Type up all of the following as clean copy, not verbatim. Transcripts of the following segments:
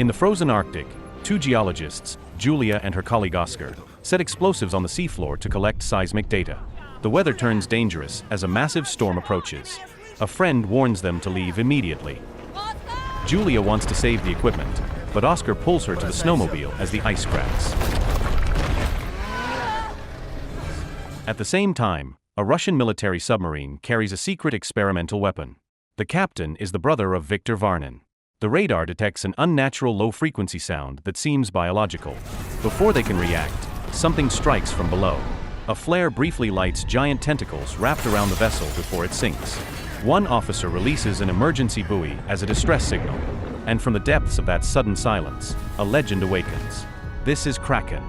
In the frozen Arctic, two geologists, Julia and her colleague Oscar, set explosives on the seafloor to collect seismic data. The weather turns dangerous as a massive storm approaches. A friend warns them to leave immediately. Julia wants to save the equipment, but Oscar pulls her to the snowmobile as the ice cracks. At the same time, a Russian military submarine carries a secret experimental weapon. The captain is the brother of Viktor Varnin. The radar detects an unnatural low-frequency sound that seems biological. Before they can react, something strikes from below. A flare briefly lights giant tentacles wrapped around the vessel before it sinks. One officer releases an emergency buoy as a distress signal, and from the depths of that sudden silence, a legend awakens. This is Kraken.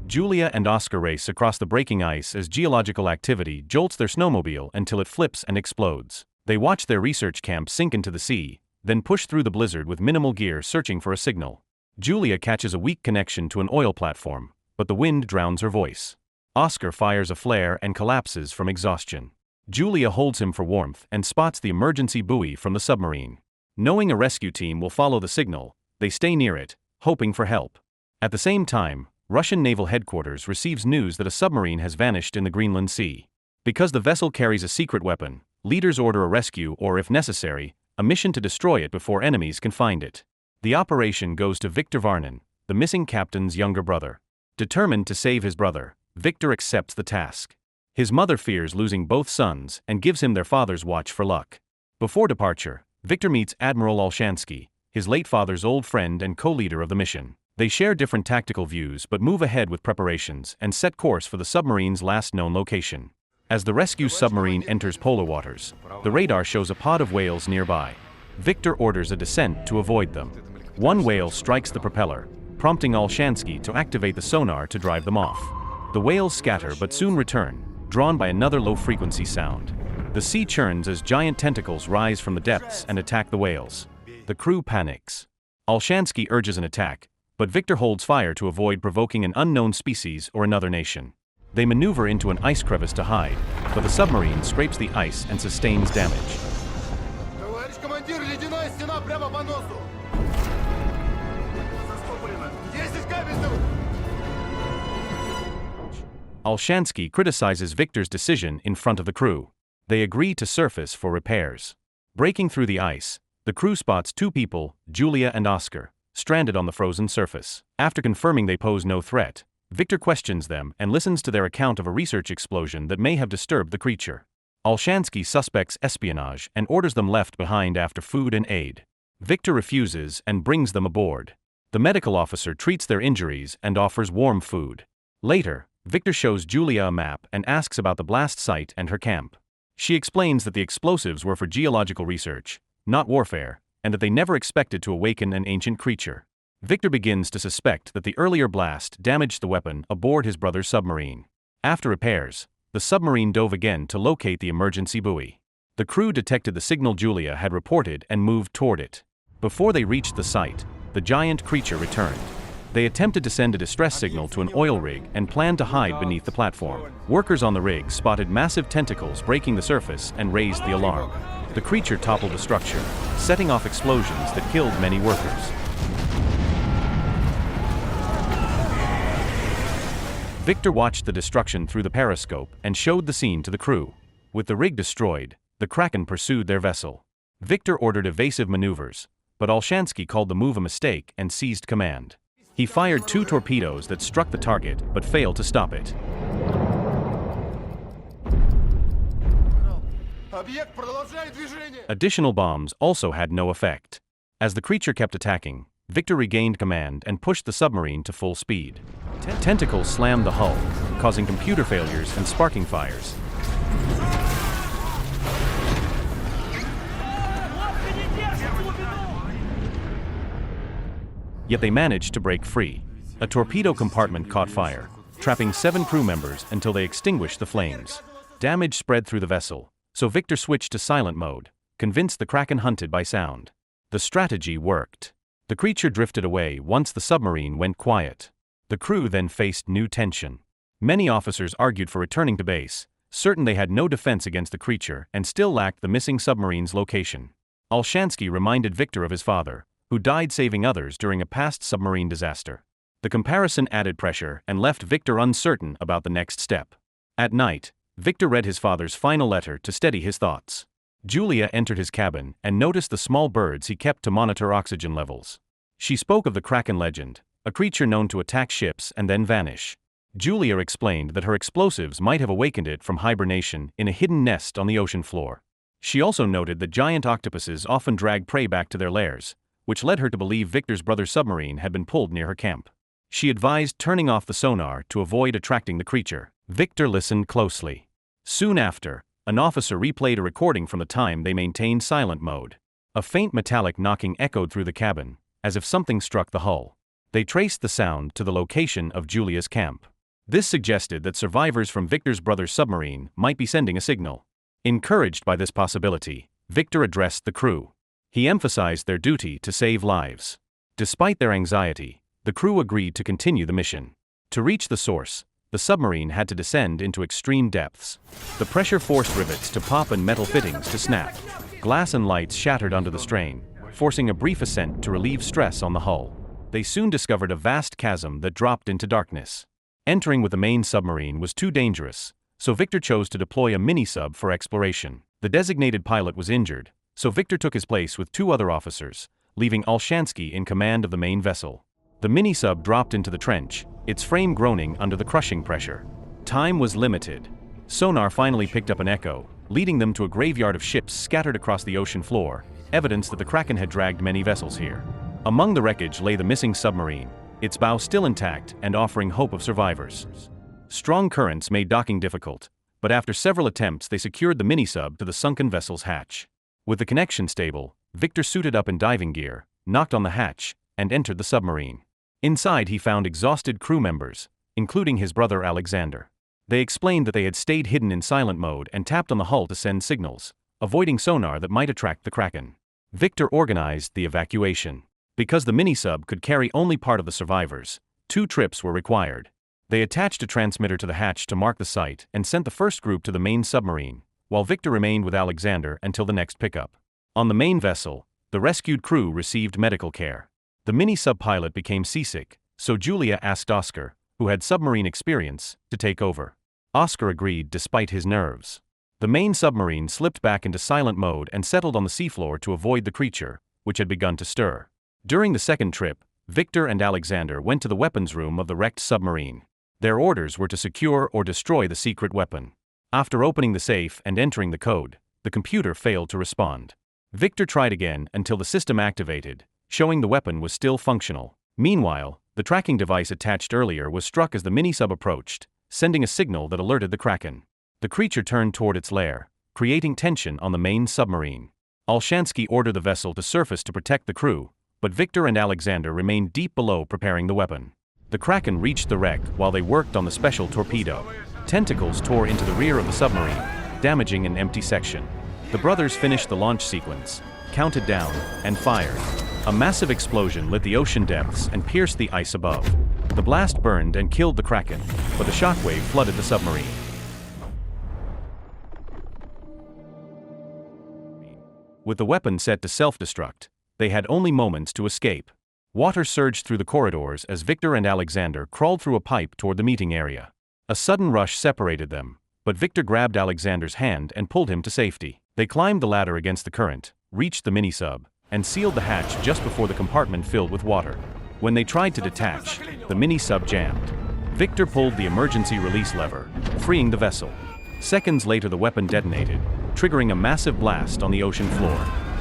Julia and Oscar race across the breaking ice as geological activity jolts their snowmobile until it flips and explodes. They watch their research camp sink into the sea, then push through the blizzard with minimal gear searching for a signal. Julia catches a weak connection to an oil platform, but the wind drowns her voice. Oscar fires a flare and collapses from exhaustion. Julia holds him for warmth and spots the emergency buoy from the submarine. Knowing a rescue team will follow the signal, they stay near it, hoping for help. At the same time, Russian Naval Headquarters receives news that a submarine has vanished in the Greenland Sea. Because the vessel carries a secret weapon, leaders order a rescue or, if necessary, a mission to destroy it before enemies can find it. The operation goes to Viktor Varnin, the missing captain's younger brother. Determined to save his brother, Viktor accepts the task. His mother fears losing both sons and gives him their father's watch for luck. Before departure, Viktor meets Admiral Olshansky, his late father's old friend and co-leader of the mission. They share different tactical views but move ahead with preparations and set course for the submarine's last known location. As the rescue submarine enters polar waters, the radar shows a pod of whales nearby. Viktor orders a descent to avoid them. One whale strikes the propeller, prompting Olshansky to activate the sonar to drive them off. The whales scatter but soon return, drawn by another low-frequency sound. The sea churns as giant tentacles rise from the depths and attack the whales. The crew panics. Olshansky urges an attack, but Viktor holds fire to avoid provoking an unknown species or another nation. They maneuver into an ice crevice to hide, but the submarine scrapes the ice and sustains damage. Olshansky criticizes Viktor's decision in front of the crew. They agree to surface for repairs. Breaking through the ice, the crew spots two people, Julia and Oscar, stranded on the frozen surface. After confirming they pose no threat, Viktor questions them and listens to their account of a research explosion that may have disturbed the creature. Olshansky suspects espionage and orders them left behind after food and aid. Viktor refuses and brings them aboard. The medical officer treats their injuries and offers warm food. Later, Viktor shows Julia a map and asks about the blast site and her camp. She explains that the explosives were for geological research, not warfare, and that they never expected to awaken an ancient creature. Viktor begins to suspect that the earlier blast damaged the weapon aboard his brother's submarine. After repairs, the submarine dove again to locate the emergency buoy. The crew detected the signal Julia had reported and moved toward it. Before they reached the site, the giant creature returned. They attempted to send a distress signal to an oil rig and planned to hide beneath the platform. Workers on the rig spotted massive tentacles breaking the surface and raised the alarm. The creature toppled the structure, setting off explosions that killed many workers. Viktor watched the destruction through the periscope and showed the scene to the crew. With the rig destroyed, the Kraken pursued their vessel. Viktor ordered evasive maneuvers, but Olshansky called the move a mistake and seized command. He fired two torpedoes that struck the target but failed to stop it. Additional bombs also had no effect. As the creature kept attacking, Viktor regained command and pushed the submarine to full speed. Tentacles slammed the hull, causing computer failures and sparking fires. Yet they managed to break free. A torpedo compartment caught fire, trapping 7 crew members until they extinguished the flames. Damage spread through the vessel, so Viktor switched to silent mode, convinced the Kraken hunted by sound. The strategy worked. The creature drifted away once the submarine went quiet. The crew then faced new tension. Many officers argued for returning to base, certain they had no defense against the creature and still lacked the missing submarine's location. Olshansky reminded Victor of his father, who died saving others during a past submarine disaster. The comparison added pressure and left Victor uncertain about the next step. At night, Victor read his father's final letter to steady his thoughts. Julia entered his cabin and noticed the small birds he kept to monitor oxygen levels. She spoke of the Kraken legend, a creature known to attack ships and then vanish. Julia explained that her explosives might have awakened it from hibernation in a hidden nest on the ocean floor. She also noted that giant octopuses often drag prey back to their lairs, which led her to believe Victor's brother's submarine had been pulled near her camp. She advised turning off the sonar to avoid attracting the creature. Victor listened closely. Soon after, an officer replayed a recording from the time they maintained silent mode. A faint metallic knocking echoed through the cabin, as if something struck the hull. They traced the sound to the location of Julia's camp. This suggested that survivors from Victor's brother's submarine might be sending a signal. Encouraged by this possibility, Victor addressed the crew. He emphasized their duty to save lives. Despite their anxiety, the crew agreed to continue the mission. To reach the source, the submarine had to descend into extreme depths. The pressure forced rivets to pop and metal fittings to snap. Glass and lights shattered under the strain, forcing a brief ascent to relieve stress on the hull. They soon discovered a vast chasm that dropped into darkness. Entering with the main submarine was too dangerous, so Victor chose to deploy a mini-sub for exploration. The designated pilot was injured, so Victor took his place with two other officers, leaving Olshansky in command of the main vessel. The mini-sub dropped into the trench, its frame groaning under the crushing pressure. Time was limited. Sonar finally picked up an echo, leading them to a graveyard of ships scattered across the ocean floor, evidence that the Kraken had dragged many vessels here. Among the wreckage lay the missing submarine, its bow still intact and offering hope of survivors. Strong currents made docking difficult, but after several attempts they secured the mini-sub to the sunken vessel's hatch. With the connection stable, Victor suited up in diving gear, knocked on the hatch, and entered the submarine. Inside he found exhausted crew members, including his brother Alexander. They explained that they had stayed hidden in silent mode and tapped on the hull to send signals, avoiding sonar that might attract the Kraken. Victor organized the evacuation. Because the mini-sub could carry only part of the survivors, 2 trips were required. They attached a transmitter to the hatch to mark the site and sent the first group to the main submarine, while Victor remained with Alexander until the next pickup. On the main vessel, the rescued crew received medical care. The mini-sub pilot became seasick, so Julia asked Oscar, who had submarine experience, to take over. Oscar agreed despite his nerves. The main submarine slipped back into silent mode and settled on the seafloor to avoid the creature, which had begun to stir. During the second trip, Victor and Alexander went to the weapons room of the wrecked submarine. Their orders were to secure or destroy the secret weapon. After opening the safe and entering the code, the computer failed to respond. Victor tried again until the system activated, showing the weapon was still functional. Meanwhile, the tracking device attached earlier was struck as the mini-sub approached, sending a signal that alerted the Kraken. The creature turned toward its lair, creating tension on the main submarine. Olshansky ordered the vessel to surface to protect the crew, but Victor and Alexander remained deep below preparing the weapon. The Kraken reached the wreck while they worked on the special torpedo. Tentacles tore into the rear of the submarine, damaging an empty section. The brothers finished the launch sequence, counted down, and fired. A massive explosion lit the ocean depths and pierced the ice above. The blast burned and killed the Kraken, but the shockwave flooded the submarine. With the weapon set to self-destruct, they had only moments to escape. Water surged through the corridors as Victor and Alexander crawled through a pipe toward the meeting area. A sudden rush separated them, but Victor grabbed Alexander's hand and pulled him to safety. They climbed the ladder against the current, reached the mini-sub, and sealed the hatch just before the compartment filled with water. When they tried to detach, the mini-sub jammed. Victor pulled the emergency release lever, freeing the vessel. Seconds later the weapon detonated, triggering a massive blast on the ocean floor.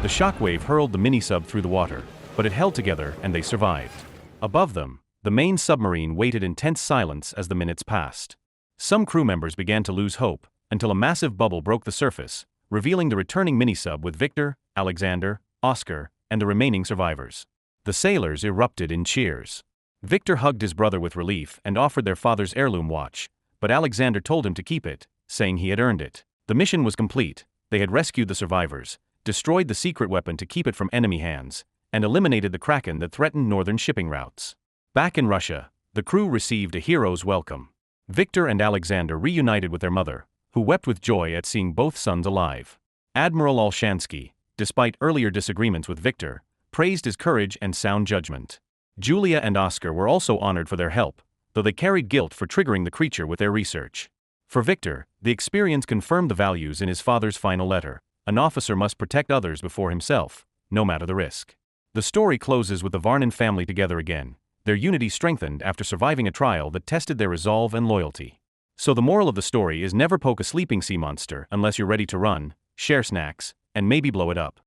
The shockwave hurled the mini-sub through the water, but it held together and they survived. Above them, the main submarine waited in tense silence as the minutes passed. Some crew members began to lose hope, until a massive bubble broke the surface, revealing the returning mini-sub with Victor, Alexander, Oscar, and the remaining survivors. The sailors erupted in cheers. Victor hugged his brother with relief and offered their father's heirloom watch, but Alexander told him to keep it, saying he had earned it. The mission was complete. They had rescued the survivors, destroyed the secret weapon to keep it from enemy hands, and eliminated the Kraken that threatened northern shipping routes. Back in Russia, the crew received a hero's welcome. Victor and Alexander reunited with their mother, who wept with joy at seeing both sons alive. Admiral Olshansky, despite earlier disagreements with Victor, praised his courage and sound judgment. Julia and Oscar were also honored for their help, though they carried guilt for triggering the creature with their research. For Victor, the experience confirmed the values in his father's final letter: an officer must protect others before himself, no matter the risk. The story closes with the Varnon family together again, their unity strengthened after surviving a trial that tested their resolve and loyalty. So the moral of the story is never poke a sleeping sea monster unless you're ready to run, share snacks, and maybe blow it up.